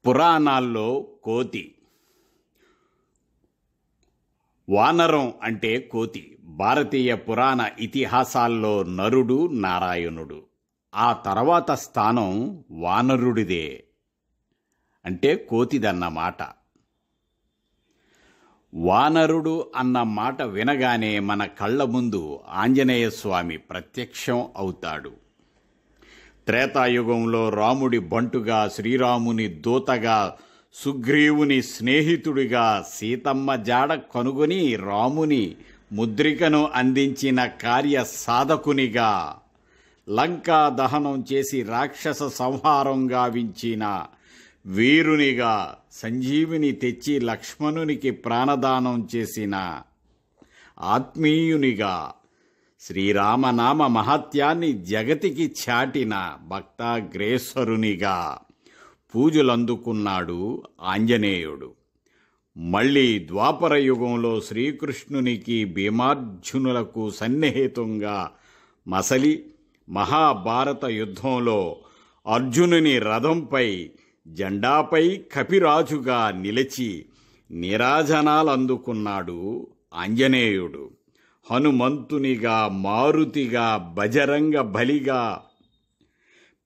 పురాణాల్లో కోతి, వానరం అంటే కోతి. భారతీయ పురాణ ఇతిహాసాల్లో నరుడు నారాయణుడు, ఆ తర్వాత స్థానం వానరుడిదే, అంటే కోతిదన్నమాట. వానరుడు అన్న మాట వినగానే మన కళ్ళ ముందు ఆంజనేయ స్వామి ప్రత్యక్షం అవుతాడు. త్రేతాయుగంలో రాముడి బంటుగా, శ్రీరాముని దూతగా, సుగ్రీవుని స్నేహితుడిగా, సీతమ్మ జాడ కనుగొని రాముని ముద్రికను అందించిన కార్య సాధకునిగా, లంకా దహనం చేసి రాక్షస సంహారం గావించిన వీరునిగా, సంజీవిని తెచ్చి లక్ష్మణునికి ప్రాణదానం చేసిన ఆత్మీయునిగా, శ్రీరామనామ మహత్యాన్ని జగతికి చాటిన భక్తాగ్రేసరునిగా పూజలందుకున్నాడు ఆంజనేయుడు. మళ్ళీ ద్వాపర యుగంలో శ్రీకృష్ణునికి భీమార్జునులకు సన్నిహితంగా మసలి మహాభారత యుద్ధంలో అర్జునుని రథంపై జెండాపై కపిరాజుగా నిలిచి నీరాజనాలందుకున్నాడు ఆంజనేయుడు. హనుమంతునిగా, మారుతిగా, బజరంగ బలిగా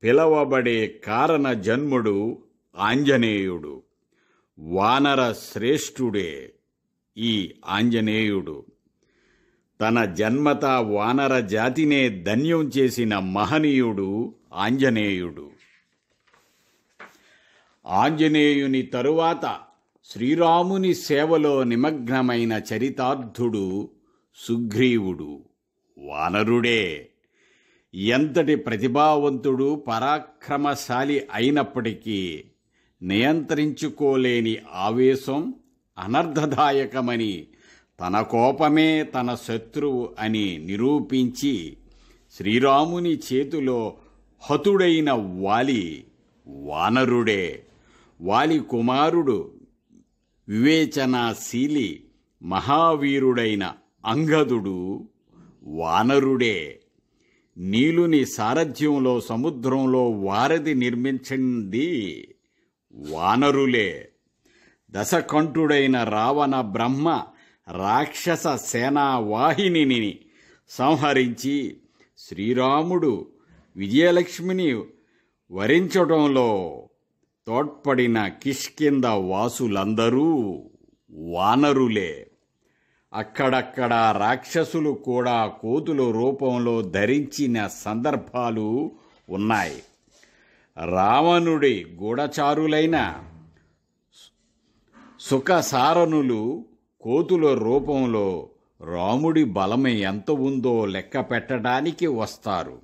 పిలవబడే కారణ జన్ముడు ఆంజనేయుడు. వానర శ్రేష్ఠుడే ఈ ఆంజనేయుడు. తన జన్మత వానర జాతినే ధన్యం చేసిన మహనీయుడు ఆంజనేయుడు. ఆంజనేయుని తరువాత శ్రీరాముని సేవలో నిమగ్నమైన చరితార్థుడు సుగ్రీవుడు, వానరుడే. ఎంతటి ప్రతిభావంతుడు, పరాక్రమశాలి అయినప్పటికీ నియంత్రించుకోలేని ఆవేశం అనర్థదాయకమని, తన కోపమే తన శత్రువు అని నిరూపించి శ్రీరాముని చేతిలో హతుడైన వాలి వానరుడే. వాలి కుమారుడు వివేచనాశీలి మహావీరుడైన అంగదుడు వానరుడే. నీలుని సారథ్యంలో సముద్రంలో వారధి నిర్మించింది వానరులే. దశకంఠుడైన రావణ బ్రహ్మ రాక్షస సేనావాహినిని సంహరించి శ్రీరాముడు విజయలక్ష్మిని వరించడంలో తోడ్పడిన కిష్కింద వాసులందరూ వానరులే. అక్కడక్కడ రాక్షసులు కూడా కోతుల రూపంలో ధరించిన సందర్భాలు ఉన్నాయి. రావణుడి గూఢచారులైన సుఖసారణులు కోతుల రూపంలో రాముడి బలం ఎంత ఉందో లెక్క పెట్టడానికి వస్తారు.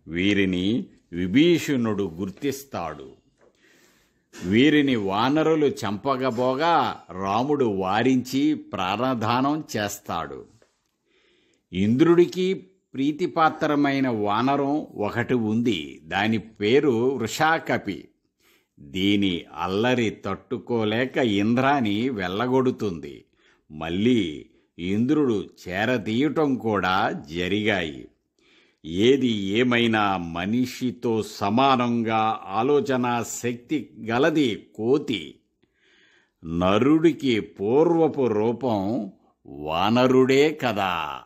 వీరిని విభీషణుడు గుర్తిస్తాడు. వీరిని వానరులు చంపగబోగా రాముడు వారించి ప్రాణదానం చేస్తాడు. ఇంద్రుడికి ప్రీతిపాత్రమైన వానరం ఒకటి ఉంది. దాని పేరు వృషాకపి. దీని అల్లరి తట్టుకోలేక ఇంద్రాని వెళ్ళగొడుతుంది. మళ్ళీ ఇంద్రుడు చేరతీయటం కూడా జరిగాయి. ఏది ఏమైనా మనిషితో సమానంగా ఆలోచనా శక్తి గలది కోతి. నరుడికి పూర్వపు రూపం వానరుడే కదా.